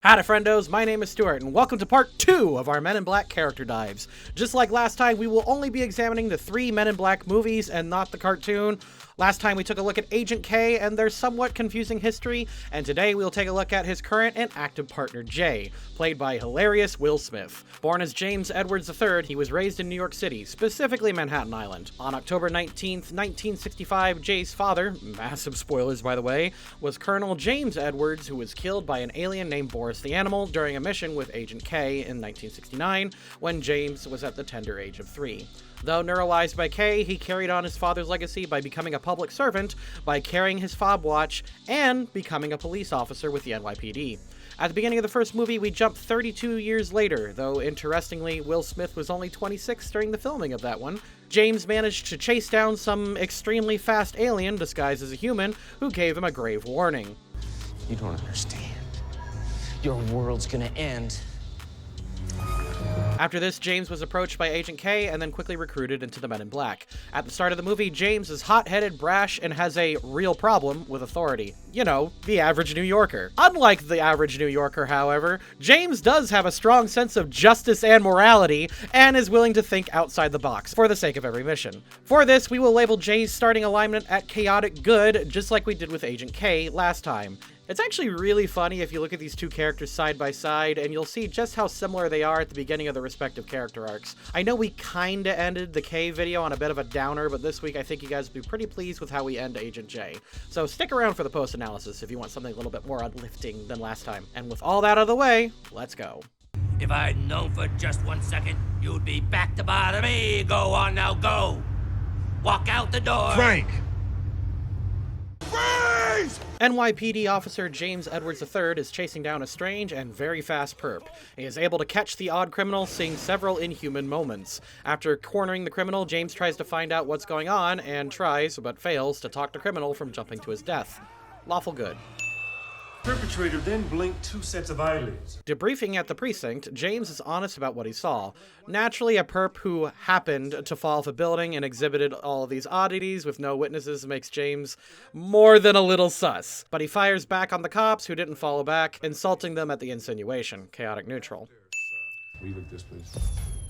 Howdy friendos, my name is Stuart, and welcome to part 2 of our Men in Black character dives. Just like last time, we will only be examining the 3 Men in Black movies and not the cartoon. Last time we took a look at Agent K and their somewhat confusing history, and today we'll take a look at his current and active partner Jay, played by hilarious Will Smith. Born as James Edwards III, he was raised in New York City, specifically Manhattan Island. On October 19th, 1965, Jay's father, massive spoilers by the way, was Colonel James Edwards, who was killed by an alien named Boris the Animal during a mission with Agent K in 1969, when James was at the tender age of 3. Though neuralized by K, he carried on his father's legacy by becoming a public servant, by carrying his fob watch, and becoming a police officer with the NYPD. At the beginning of the first movie, we jump 32 years later, though interestingly, Will Smith was only 26 during the filming of that one. James managed to chase down some extremely fast alien disguised as a human who gave him a grave warning. You don't understand. Your world's gonna end. After this, James was approached by Agent K and then quickly recruited into the Men in Black. At the start of the movie, James is hot-headed, brash, and has a real problem with authority. You know, the average New Yorker. Unlike the average New Yorker, however, James does have a strong sense of justice and morality, and is willing to think outside the box for the sake of every mission. For this, we will label Jay's starting alignment at chaotic good, just like we did with Agent K last time. It's actually really funny if you look at these two characters side by side, and you'll see just how similar they are at the beginning of the respective character arcs. I know we kinda ended the K video on a bit of a downer, but this week I think you guys will be pretty pleased with how we end Agent J. So stick around for the post-analysis if you want something a little bit more uplifting than last time. And with all that out of the way, let's go. If I'd known for just 1 second, you'd be back to bother me. Go on now, go. Walk out the door. Frank! NYPD officer James Edwards III is chasing down a strange and very fast perp. He is able to catch the odd criminal, seeing several inhuman moments. After cornering the criminal, James tries to find out what's going on, and tries, but fails, to talk the criminal from jumping to his death. Lawful good. Perpetrator then blinked 2 sets of eyelids. Debriefing at the precinct, James is honest about what he saw. Naturally, a perp who happened to fall off a building and exhibited all of these oddities with no witnesses makes James more than a little sus. But he fires back on the cops who didn't follow back, insulting them at the insinuation. Chaotic neutral. Will you look this, please?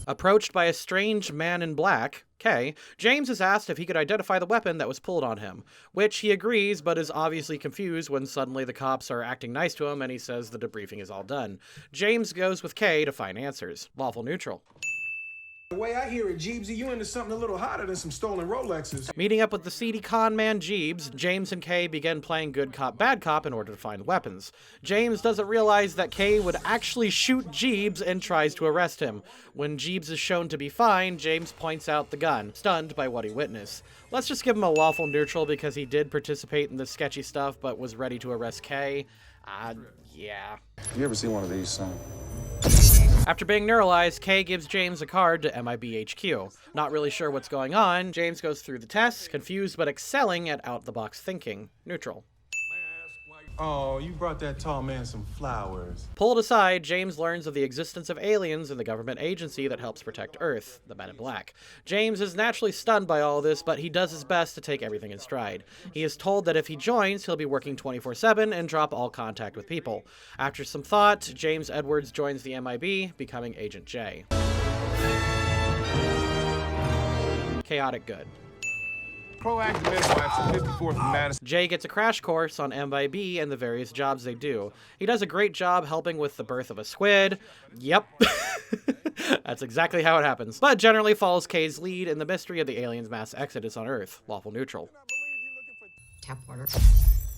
Approached by a strange man in black, K, James is asked if he could identify the weapon that was pulled on him, which he agrees but is obviously confused when suddenly the cops are acting nice to him and he says the debriefing is all done. James goes with K to find answers. Lawful neutral. The way I hear it, Jeebsy, you into something a little hotter than some stolen Rolexes. Meeting up with the seedy con man Jeebs, James and Kay begin playing good cop, bad cop in order to find weapons. James doesn't realize that Kay would actually shoot Jeebs and tries to arrest him. When Jeebs is shown to be fine, James points out the gun, stunned by what he witnessed. Let's just give him a lawful neutral because he did participate in the sketchy stuff but was ready to arrest Kay. Yeah. You ever see one of these, son? After being neuralized, Kay gives James a card to MIB HQ. Not really sure what's going on, James goes through the tests, confused but excelling at out-the-box thinking. Neutral. Oh, you brought that tall man some flowers. Pulled aside, James learns of the existence of aliens in the government agency that helps protect Earth, the Men in Black. James is naturally stunned by all this, but he does his best to take everything in stride. He is told that if he joins, he'll be working 24/7 and drop all contact with people. After some thought, James Edwards joins the MIB, becoming Agent J. Chaotic good. Proactive midwives from 54th and Madison. Jay gets a crash course on MIB and the various jobs they do. He does a great job helping with the birth of a squid. Yep. That's exactly how it happens. But generally follows Kay's lead in the mystery of the aliens' mass exodus on Earth. Lawful neutral. Tap water.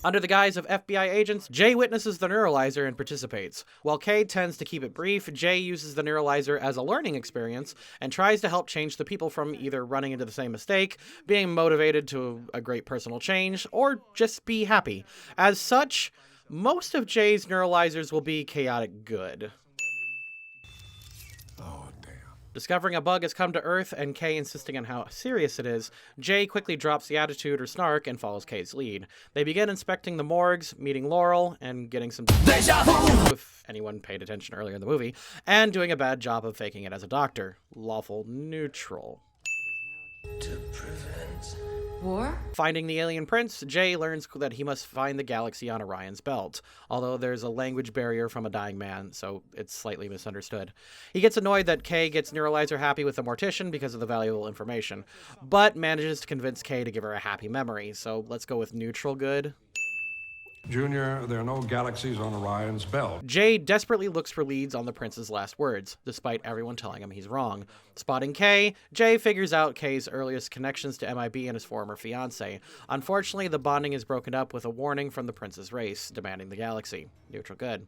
Under the guise of FBI agents, Jay witnesses the neuralizer and participates. While Kay tends to keep it brief, Jay uses the neuralizer as a learning experience and tries to help change the people from either running into the same mistake, being motivated to a great personal change, or just be happy. As such, most of Jay's neuralizers will be chaotic good. Oh, damn. Discovering a bug has come to Earth and Kay insisting on how serious it is, Jay quickly drops the attitude or snark and follows Kay's lead. They begin inspecting the morgues, meeting Laurel, and getting some if anyone paid attention earlier in the movie, and doing a bad job of faking it as a doctor. Lawful neutral. To prevent. War? Finding the alien prince, Jay learns that he must find the galaxy on Orion's belt, although there's a language barrier from a dying man, so it's slightly misunderstood. He gets annoyed that Kay gets Neuralizer happy with the Mortician because of the valuable information, but manages to convince Kay to give her a happy memory, so let's go with neutral good. Junior, there are no galaxies on Orion's belt. Jay desperately looks for leads on the prince's last words, despite everyone telling him he's wrong. Spotting Kay, Jay figures out Kay's earliest connections to MIB and his former fiancée. Unfortunately, the bonding is broken up with a warning from the prince's race, demanding the galaxy. Neutral good.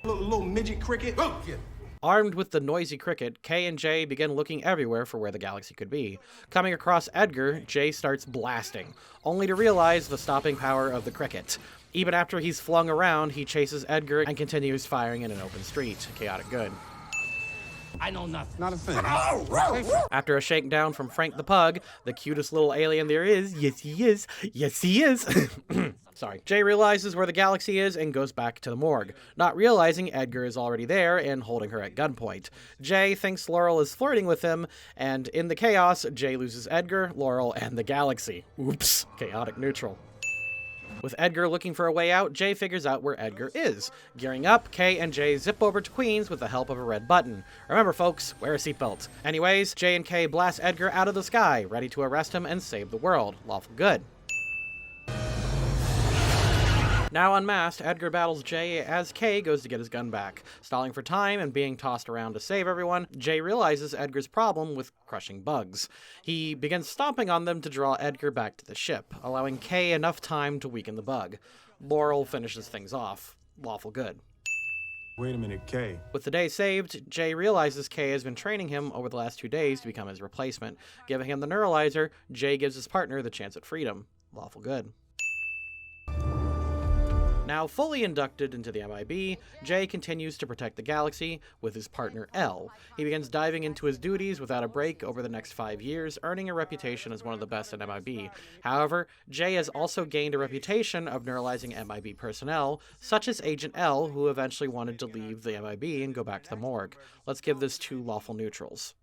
Little midget cricket. Oh, yeah. Armed with the noisy cricket, Kay and Jay begin looking everywhere for where the galaxy could be. Coming across Edgar, Jay starts blasting, only to realize the stopping power of the cricket. Even after he's flung around, he chases Edgar and continues firing in an open street. Chaotic good. I know nothing. Not a thing. After a shakedown from Frank the Pug, the cutest little alien there is, yes he is, yes he is. Sorry. Jay realizes where the galaxy is and goes back to the morgue, not realizing Edgar is already there and holding her at gunpoint. Jay thinks Laurel is flirting with him, and in the chaos, Jay loses Edgar, Laurel, and the galaxy. Oops. Chaotic neutral. With Edgar looking for a way out, Jay figures out where Edgar is. Gearing up, Kay and Jay zip over to Queens with the help of a red button. Remember folks, wear a seatbelt. Anyways, Jay and Kay blast Edgar out of the sky, ready to arrest him and save the world. Lawful good. Now unmasked, Edgar battles Jay as Kay goes to get his gun back. Stalling for time and being tossed around to save everyone, Jay realizes Edgar's problem with crushing bugs. He begins stomping on them to draw Edgar back to the ship, allowing Kay enough time to weaken the bug. Laurel finishes things off. Lawful good. Wait a minute, Kay. With the day saved, Jay realizes Kay has been training him over the last 2 days to become his replacement. Giving him the neuralizer, Jay gives his partner the chance at freedom. Lawful good. Now fully inducted into the MIB, Jay continues to protect the galaxy with his partner L. He begins diving into his duties without a break over the next 5 years, earning a reputation as one of the best at MIB. However, Jay has also gained a reputation of neuralizing MIB personnel, such as Agent L, who eventually wanted to leave the MIB and go back to the morgue. Let's give this 2 lawful neutrals.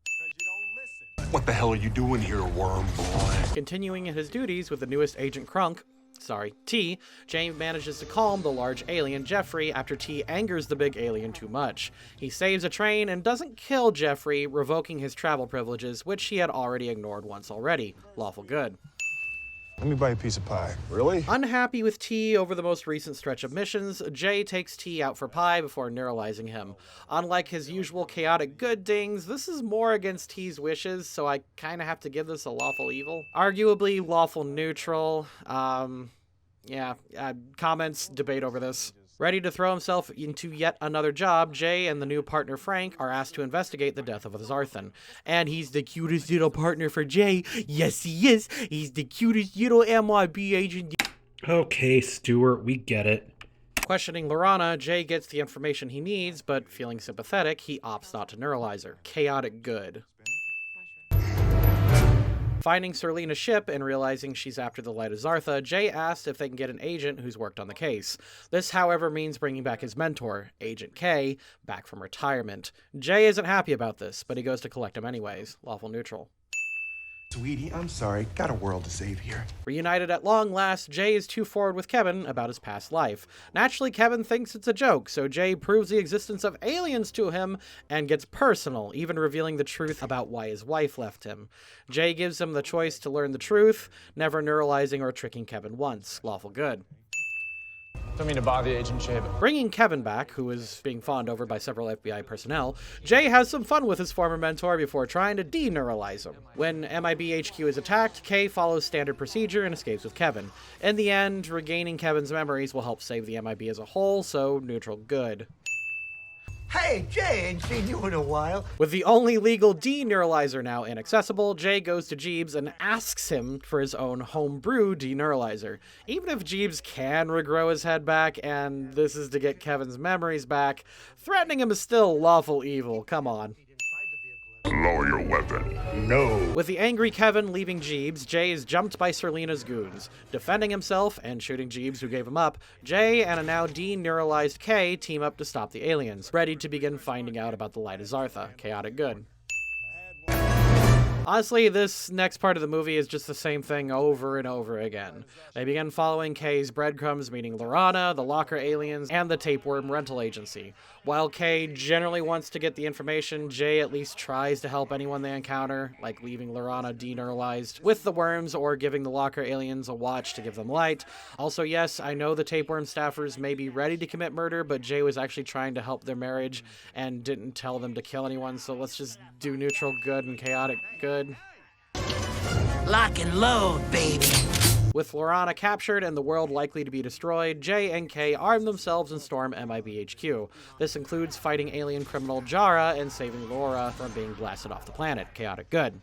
What the hell are you doing here, worm boy? Continuing his duties with the newest Agent T, Jay manages to calm the large alien Jeffrey after T angers the big alien too much. He saves a train and doesn't kill Jeffrey, revoking his travel privileges, which he had already ignored once already. Lawful good. Let me buy you a piece of pie. Really? Unhappy with T over the most recent stretch of missions, Jay takes T out for pie before neuralizing him. Unlike his usual chaotic good dings, this is more against T's wishes, so I kinda have to give this a lawful evil. Arguably lawful neutral. Comments, debate over this. Ready to throw himself into yet another job, Jay and the new partner Frank are asked to investigate the death of Zarthan. And he's the cutest little partner for Jay. Yes, he is. He's the cutest little MIB agent. Okay, Stuart, we get it. Questioning Lorana, Jay gets the information he needs, but feeling sympathetic, he opts not to neuralize her. Chaotic good. Finding Serlena's ship and realizing she's after the light of Zartha, Jay asks if they can get an agent who's worked on the case. This, however, means bringing back his mentor, Agent K, back from retirement. Jay isn't happy about this, but he goes to collect him anyways. Lawful neutral. Sweetie, I'm sorry. Got a world to save here. Reunited at long last, Jay is too forward with Kevin about his past life. Naturally, Kevin thinks it's a joke, so Jay proves the existence of aliens to him and gets personal, even revealing the truth about why his wife left him. Jay gives him the choice to learn the truth, never neuralizing or tricking Kevin once. Lawful good. Don't mean to bother you, Agent J, but Bringing Kevin back, who is being fawned over by several FBI personnel, Jay has some fun with his former mentor before trying to de-neuralize him. When MIB HQ is attacked, Kay follows standard procedure and escapes with Kevin. In the end, regaining Kevin's memories will help save the MIB as a whole, so neutral good. Hey, Jay, ain't seen you in a while. With the only legal de-neuralizer now inaccessible, Jay goes to Jeeves and asks him for his own homebrew de-neuralizer. Even if Jeeves can regrow his head back, and this is to get Kevin's memories back, threatening him is still lawful evil. Come on. Lower your weapon. No. With the angry Kevin leaving Jeeves, Jay is jumped by Serlena's goons. Defending himself and shooting Jeeves, who gave him up, Jay and a now de-neuralized Kay team up to stop the aliens, ready to begin finding out about the light of Zartha. Chaotic good. Honestly, this next part of the movie is just the same thing over and over again. They begin following Kay's breadcrumbs, meeting Lorana, the locker aliens, and the tapeworm rental agency. While Kay generally wants to get the information, Jay at least tries to help anyone they encounter, like leaving Lorana deneuralized with the worms or giving the locker aliens a watch to give them light. Also, yes, I know the tapeworm staffers may be ready to commit murder, but Jay was actually trying to help their marriage and didn't tell them to kill anyone, so let's just do neutral good and chaotic good. Lock and load, baby. With Lorana captured and the world likely to be destroyed, Jay and Kay arm themselves and storm MIB HQ. This includes fighting alien criminal Jara and saving Laura from being blasted off the planet. Chaotic good.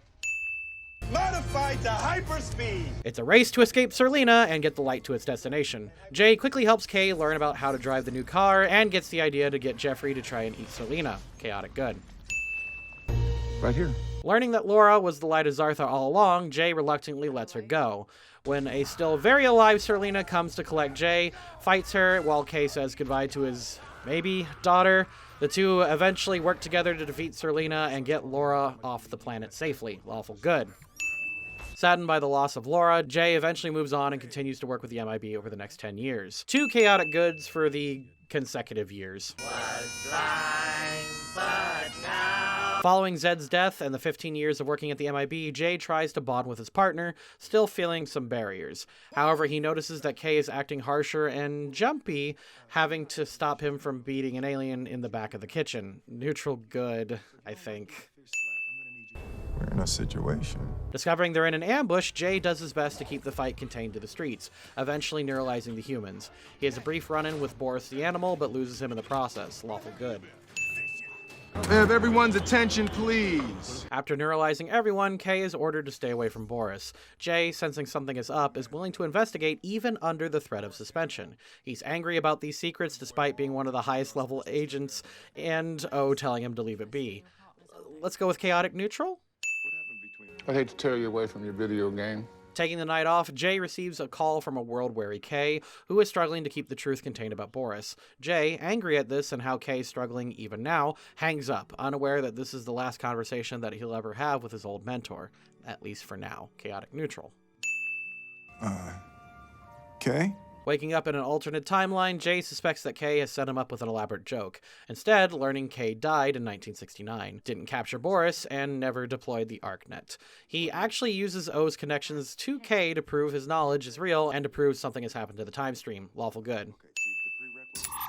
Modified to hyperspeed. It's a race to escape Serlina and get the light to its destination. Jay quickly helps Kay learn about how to drive the new car and gets the idea to get Jeffrey to try and eat Serlina. Chaotic good. Right here. Learning that Laura was the Light of Zartha all along, Jay reluctantly lets her go. When a still very alive Serlina comes to collect Jay, fights her while Kay says goodbye to his, maybe, daughter. The two eventually work together to defeat Serlina and get Laura off the planet safely. Lawful good. Saddened by the loss of Laura, Jay eventually moves on and continues to work with the MIB over the next 10 years. 2 chaotic goods for the consecutive years. Following Zed's death and the 15 years of working at the MIB, Jay tries to bond with his partner, still feeling some barriers. However, he notices that Kay is acting harsher and jumpy, having to stop him from beating an alien in the back of the kitchen. Neutral good, I think. We're in a situation. Discovering they're in an ambush, Jay does his best to keep the fight contained to the streets, eventually neuralizing the humans. He has a brief run-in with Boris the animal, but loses him in the process. Lawful good. Have everyone's attention, please. After neuralizing everyone, Kay is ordered to stay away from Boris. Jay, sensing something is up, is willing to investigate even under the threat of suspension. He's angry about these secrets despite being one of the highest level agents and telling him to leave it be. Let's go with chaotic neutral? I hate to tear you away from your video game. Taking the night off, Jay receives a call from a world-weary Kay, who is struggling to keep the truth contained about Boris. Jay, angry at this and how Kay is struggling even now, hangs up, unaware that this is the last conversation that he'll ever have with his old mentor. At least for now. Chaotic neutral. Okay. Waking up in an alternate timeline, Jay suspects that Kay has set him up with an elaborate joke. Instead, learning Kay died in 1969, didn't capture Boris, and never deployed the ArcNet. He actually uses O's connections to Kay to prove his knowledge is real and to prove something has happened to the time stream. Lawful good.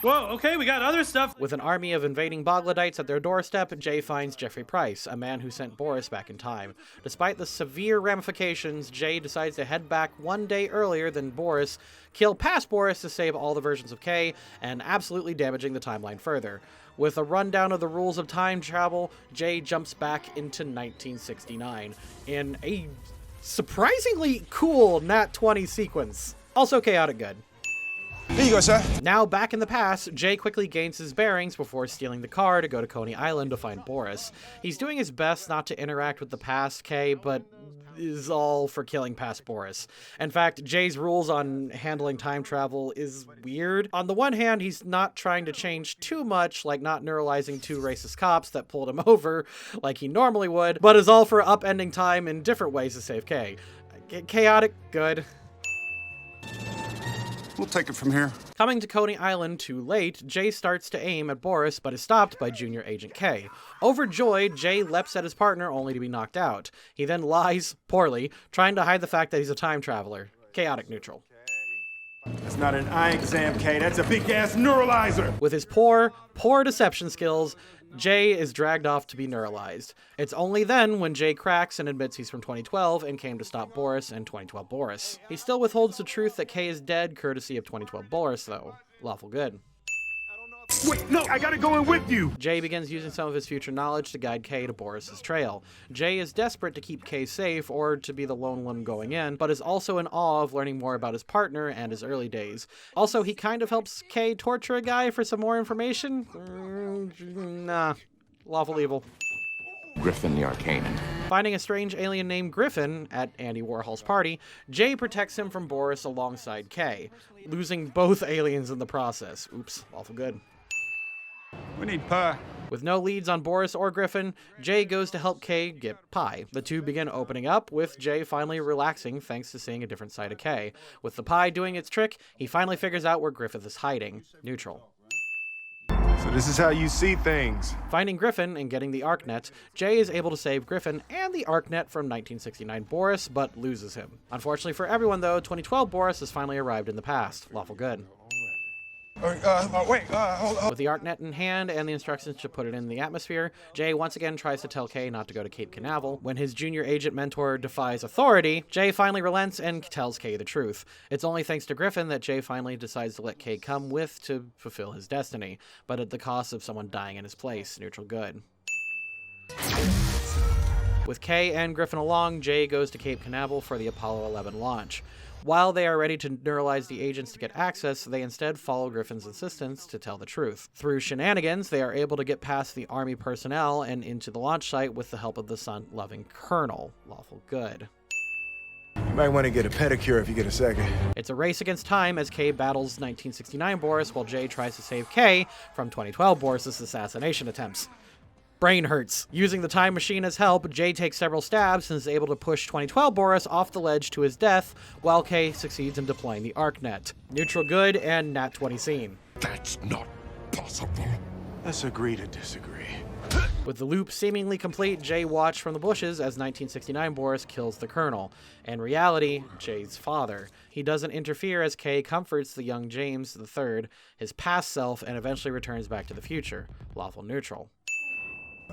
Whoa, okay, we got other stuff. With an army of invading Boglodites at their doorstep, Jay finds Jeffrey Price, a man who sent Boris back in time. Despite the severe ramifications, Jay decides to head back one day earlier than Boris, kill past Boris to save all the versions of Kay, and absolutely damaging the timeline further. With a rundown of the rules of time travel, Jay jumps back into 1969 in a surprisingly cool Nat 20 sequence. Also chaotic good. Here you go, sir. Now back in the past, Jay quickly gains his bearings before stealing the car to go to Coney Island to find Boris. He's doing his best not to interact with the past Kay, but is all for killing past Boris. In fact, Jay's rules on handling time travel is weird. On the one hand, he's not trying to change too much, like not neuralizing 2 racist cops that pulled him over like he normally would, but is all for upending time in different ways to save Kay. Chaotic good. We'll take it from here. Coming to Coney Island too late, Jay starts to aim at Boris, but is stopped by Junior Agent K. Overjoyed, Jay leaps at his partner only to be knocked out. He then lies, poorly, trying to hide the fact that he's a time traveler. Chaotic neutral. That's not an eye exam, Kay. That's a big-ass neuralizer. With his poor deception skills, Jay is dragged off to be neuralized. It's only then when Jay cracks and admits he's from 2012 and came to stop Boris and 2012 Boris. He still withholds the truth that Kay is dead, courtesy of 2012 Boris, though. Lawful good. Wait, no, I gotta go in with you. Jay begins using some of his future knowledge to guide Kay to Boris's trail. Jay is desperate to keep Kay safe or to be the lone one going in, but is also in awe of learning more about his partner and his early days. Also, he kind of helps Kay torture a guy for some more information. Nah. Lawful evil. Griffin the Arcanan. Finding a strange alien named Griffin at Andy Warhol's party, Jay protects him from Boris alongside Kay, losing both aliens in the process. Oops, awful good. We need With no leads on Boris or Griffin, Jay goes to help Kay get pie. The two begin opening up, with Jay finally relaxing thanks to seeing a different side of Kay. With the pie doing its trick, he finally figures out where Griffith is hiding. Neutral. So this is how you see things. Finding Griffin and getting the ArcNet, Jay is able to save Griffin and the ArcNet from 1969 Boris, but loses him. Unfortunately for everyone though, 2012 Boris has finally arrived in the past. Lawful good. Hold on. With the ArcNet in hand and the instructions to put it in the atmosphere, Jay once again tries to tell Kay not to go to Cape Canaveral. When his junior agent mentor defies authority, Jay finally relents and tells Kay the truth. It's only thanks to Griffin that Jay finally decides to let Kay come with to fulfill his destiny, but at the cost of someone dying in his place. Neutral good. With Kay and Griffin along, Jay goes to Cape Canaveral for the Apollo 11 launch. While they are ready to neuralize the agents to get access, they instead follow Griffin's insistence to tell the truth. Through shenanigans, they are able to get past the Army personnel and into the launch site with the help of the sun-loving Colonel. Lawful good. You might want to get a pedicure if you get a second. It's a race against time as Kay battles 1969 Boris while Jay tries to save Kay from 2012 Boris's assassination attempts. Brain hurts. Using the time machine as help, Jay takes several stabs and is able to push 2012 Boris off the ledge to his death, while Kay succeeds in deploying the ArcNet. Neutral good and nat 20 scene. That's not possible. Let's agree to disagree. With the loop seemingly complete, Jay watched from the bushes as 1969 Boris kills the Colonel. In reality, Jay's father. He doesn't interfere as Kay comforts the young James III, his past self, and eventually returns back to the future. Lawful neutral.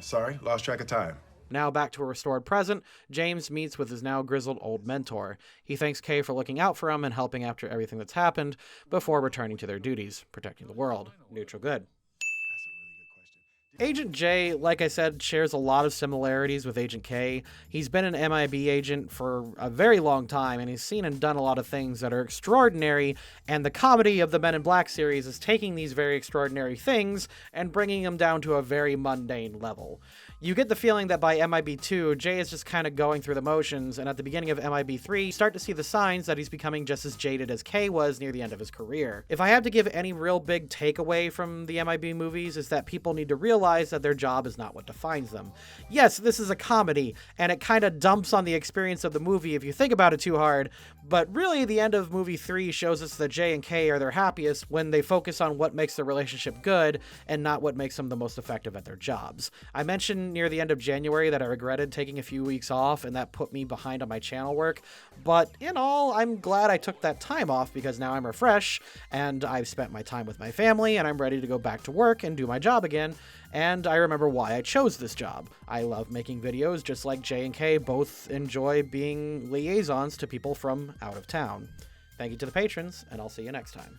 Sorry, lost track of time. Now back to a restored present, James meets with his now grizzled old mentor. He thanks Kay for looking out for him and helping after everything that's happened, before returning to their duties, protecting the world. Neutral good. Agent J, like I said, shares a lot of similarities with Agent K. He's been an MIB agent for a very long time, and he's seen and done a lot of things that are extraordinary, and the comedy of the Men in Black series is taking these very extraordinary things and bringing them down to a very mundane level. You get the feeling that by MIB 2, Jay is just kind of going through the motions, and at the beginning of MIB 3, you start to see the signs that he's becoming just as jaded as K was near the end of his career. If I have to give any real big takeaway from the MIB movies, is that people need to realize that their job is not what defines them. Yes, this is a comedy, and it kind of dumps on the experience of the movie if you think about it too hard, but really the end of movie 3 shows us that Jay and Kay are their happiest when they focus on what makes the relationship good and not what makes them the most effective at their jobs. I mentioned near the end of January that I regretted taking a few weeks off, and that put me behind on my channel work, but in all, I'm glad I took that time off because now I'm refreshed, and I've spent my time with my family, and I'm ready to go back to work and do my job again. And I remember why I chose this job. I love making videos just like Jay and Kay both enjoy being liaisons to people from out of town. Thank you to the patrons, and I'll see you next time.